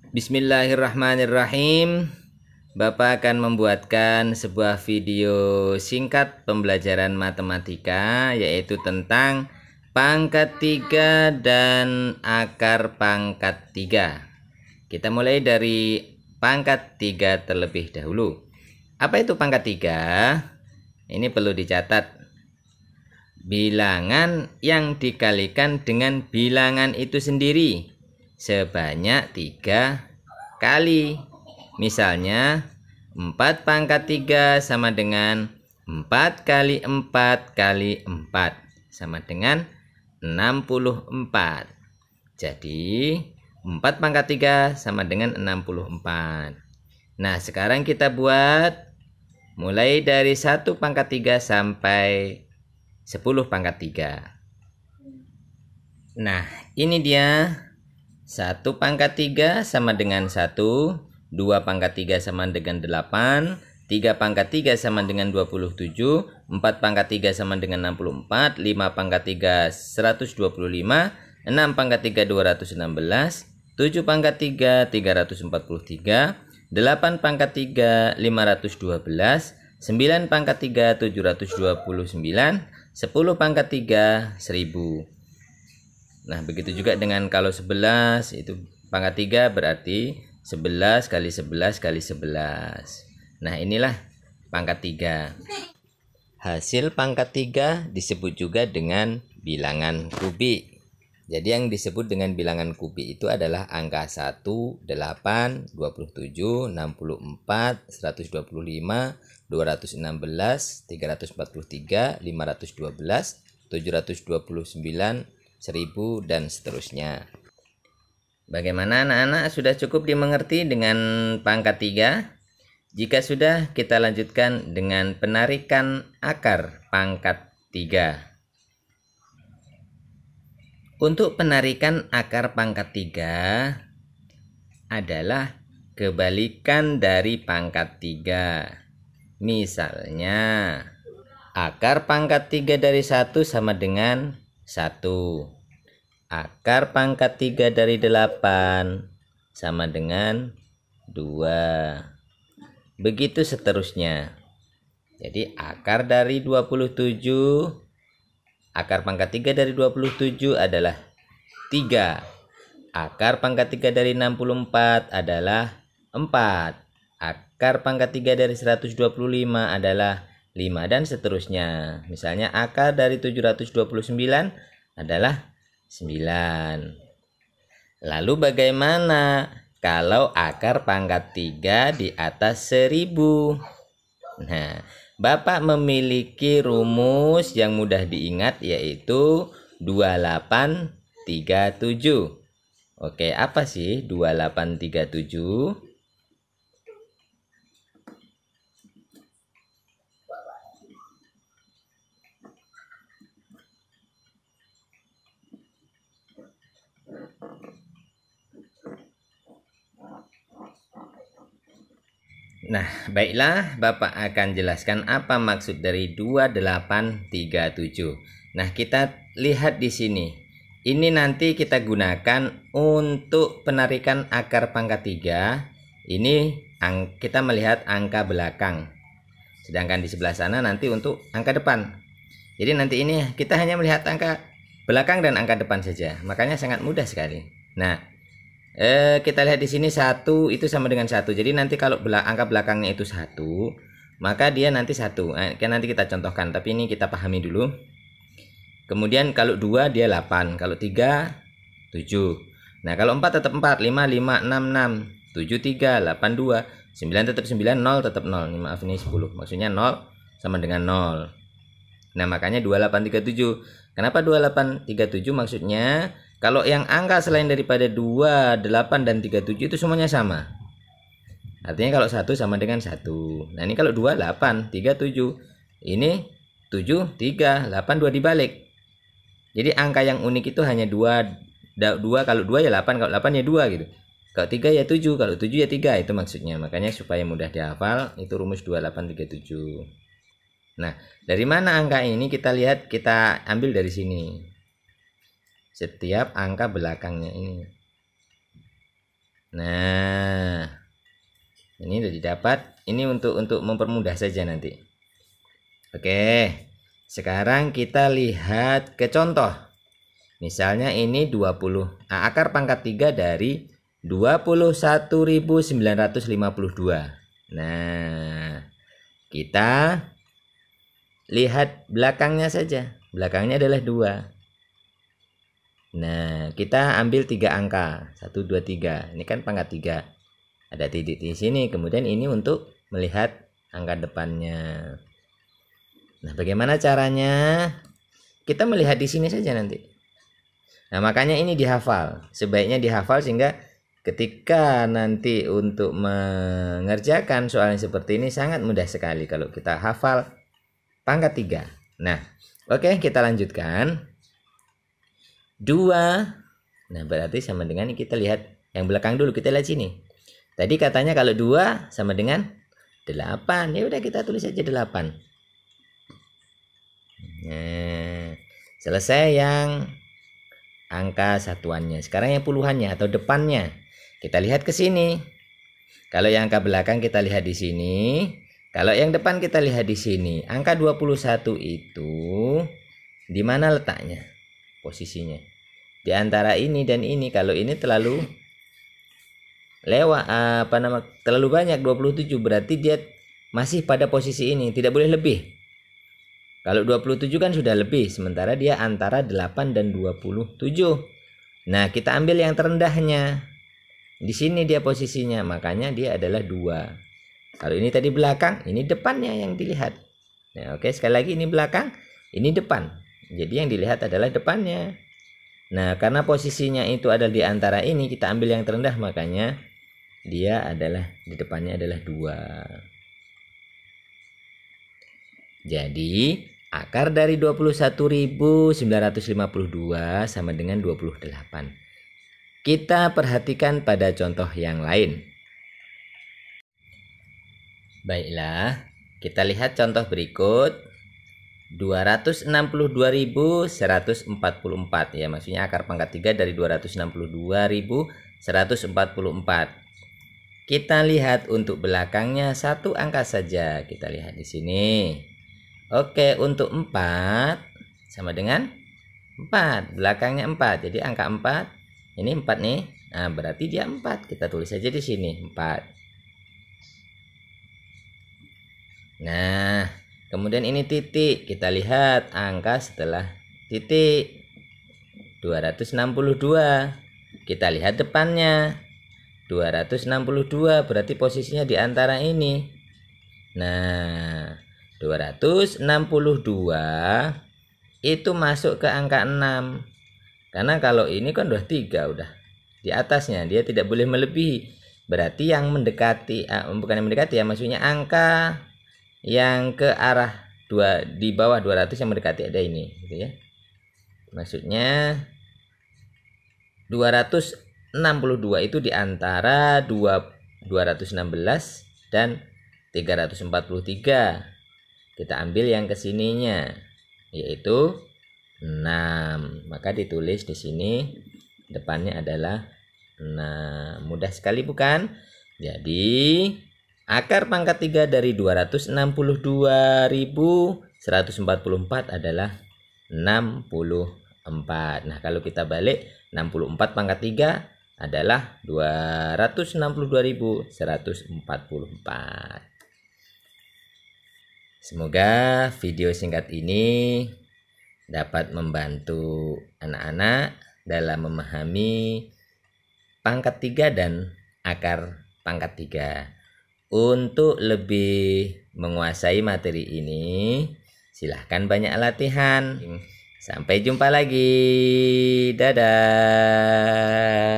Bismillahirrahmanirrahim. Bapak akan membuatkan sebuah video singkat pembelajaran matematika, yaitu tentang pangkat 3 dan akar pangkat 3. Kita mulai dari pangkat 3 terlebih dahulu. Apa itu pangkat 3? Ini perlu dicatat. Bilangan yang dikalikan dengan bilangan itu sendiri sebanyak 3 kali. Misalnya 4 pangkat 3 sama dengan 4 kali 4 kali 4 sama dengan 64. Jadi 4 pangkat 3 sama dengan 64. Nah, sekarang kita buat mulai dari 1 pangkat 3 sampai 10 pangkat 3. Nah, ini dia. 1 pangkat 3 sama dengan 1, 2 pangkat 3 sama dengan 8, 3 pangkat 3 sama dengan 27, 4 pangkat 3 sama dengan 64, 5 pangkat 3 125, 6 pangkat 3 216, 7 pangkat 3 343, 8 pangkat 3 512, 9 pangkat 3 729, 10 pangkat 3 1000. Nah, begitu juga dengan kalau 11 itu pangkat 3 berarti 11 kali 11 kali 11. Nah, inilah pangkat 3. Hasil pangkat 3 disebut juga dengan bilangan kubik. Jadi yang disebut dengan bilangan kubik itu adalah angka 1, 8, 27, 64, 125, 216, 343, 512, 729, 1000 dan seterusnya. Bagaimana anak-anak, sudah cukup dimengerti dengan pangkat 3? Jika sudah, kita lanjutkan dengan penarikan akar pangkat 3. Untuk penarikan akar pangkat 3 adalah kebalikan dari pangkat 3. Misalnya, akar pangkat 3 dari 1 sama dengan 1. Akar pangkat 3 dari 8 sama dengan 2. Begitu seterusnya. Jadi akar dari 27, akar pangkat 3 dari 27 adalah 3. Akar pangkat 3 dari 64 adalah 4. Akar pangkat 3 dari 125 adalah 5 dan seterusnya. Misalnya akar dari 729 adalah 9. Lalu bagaimana kalau akar pangkat 3 di atas 1000? Nah, Bapak memiliki rumus yang mudah diingat, yaitu 2837. Oke, apa sih 2837? Nah, baiklah, Bapak akan jelaskan apa maksud dari 2837. Nah, kita lihat di sini. Ini nanti kita gunakan untuk penarikan akar pangkat 3. Ini kita melihat angka belakang. Sedangkan di sebelah sana nanti untuk angka depan. Jadi nanti ini kita hanya melihat angka belakang dan angka depan saja. Makanya sangat mudah sekali. Nah, kita lihat di sini 1 itu sama dengan 1. Jadi nanti kalau angka belakangnya itu 1, maka dia nanti 1. Nanti kita contohkan, tapi ini kita pahami dulu. Kemudian kalau 2 dia 8, kalau 3 7. Nah, kalau 4 tetap 4, 5 5 6 6, 7 3, 8 2, 9 tetap 9, 0 tetap 0. Ini maaf, ini 10. Maksudnya 0 sama dengan 0. Nah, makanya 2837. Kenapa 2837? Maksudnya kalau yang angka selain daripada 2, 8, dan 37 itu semuanya sama. Artinya kalau 1 sama dengan 1. Nah, ini kalau 2, 8, 3, 7. Ini 7, 3, 8, 2 dibalik. Jadi angka yang unik itu hanya 2. Kalau 2 ya 8, kalau 8 ya 2 gitu. Kalau 3 ya 7, kalau 7 ya 3. Itu maksudnya. Makanya supaya mudah dihafal, itu rumus 2837. Nah, dari mana angka ini? Kita lihat, kita ambil dari sini. Setiap angka belakangnya ini. Nah, didapat. Ini untuk mempermudah saja nanti. Oke, sekarang kita lihat ke contoh. Misalnya ini 20 akar pangkat 3 dari 21.952. Nah, kita lihat belakangnya saja. Belakangnya adalah 2. Nah, kita ambil 3 angka. 1, 2, 3. Ini kan pangkat 3. Ada titik di sini. Kemudian ini untuk melihat angka depannya. Nah, bagaimana caranya? Kita melihat di sini saja nanti. Nah, makanya ini dihafal. Sebaiknya dihafal sehingga ketika nanti untuk mengerjakan soal yang seperti ini sangat mudah sekali kalau kita hafal pangkat 3. Nah, oke, kita lanjutkan. 2. Nah, berarti sama dengan kita lihat yang belakang dulu. Kita lihat sini. Tadi katanya kalau 2 sama dengan 8. Ya udah kita tulis aja 8. Nah, selesai yang angka satuannya. Sekarang yang puluhannya atau depannya. Kita lihat ke sini. Kalau yang angka belakang kita lihat di sini. Kalau yang depan kita lihat di sini. Angka 21 itu di mana letaknya? Posisinya. Di antara ini dan ini. Kalau ini terlalu lewat terlalu banyak 27, berarti dia masih pada posisi ini, tidak boleh lebih. Kalau 27 kan sudah lebih, sementara dia antara 8 dan 27. Nah, kita ambil yang terendahnya. Di sini dia posisinya, makanya dia adalah 2. Kalau ini tadi belakang, ini depannya yang dilihat. Nah, oke, sekali lagi ini belakang, ini depan. Jadi yang dilihat adalah depannya. Nah, karena posisinya itu ada di antara ini, kita ambil yang terendah, makanya dia adalah di depannya adalah 2. Jadi akar dari 21.952 sama dengan 28. Kita perhatikan pada contoh yang lain. Baiklah, kita lihat contoh berikut. 262.144, ya, maksudnya akar pangkat 3 dari 262.144. Kita lihat untuk belakangnya satu angka saja. Kita lihat di sini. Oke, untuk 4 sama dengan 4. Belakangnya 4. Jadi angka 4. Ini 4 nih. Nah, berarti dia 4. Kita tulis saja di sini 4. Nah, kemudian ini titik. Kita lihat angka setelah titik. 262. Kita lihat depannya. 262 berarti posisinya di antara ini. Nah, 262 itu masuk ke angka 6. Karena kalau ini kan udah 3, udah di atasnya, dia tidak boleh melebihi. Berarti yang mendekati, bukan yang mendekati ya, maksudnya angka yang ke arah 2 di bawah 200 yang mendekati ada ini, gitu ya. Maksudnya 262 itu di antara 216 dan 343. Kita ambil yang kesininya, yaitu 6. Maka ditulis di sini depannya adalah 6. Mudah sekali bukan? Jadi akar pangkat 3 dari 262.144 adalah 64. Nah, kalau kita balik 64 pangkat 3 adalah 262.144. Semoga video singkat ini dapat membantu anak-anak dalam memahami pangkat 3 dan akar pangkat 3. Untuk lebih menguasai materi ini, silahkan banyak latihan. Sampai jumpa lagi. Dadah.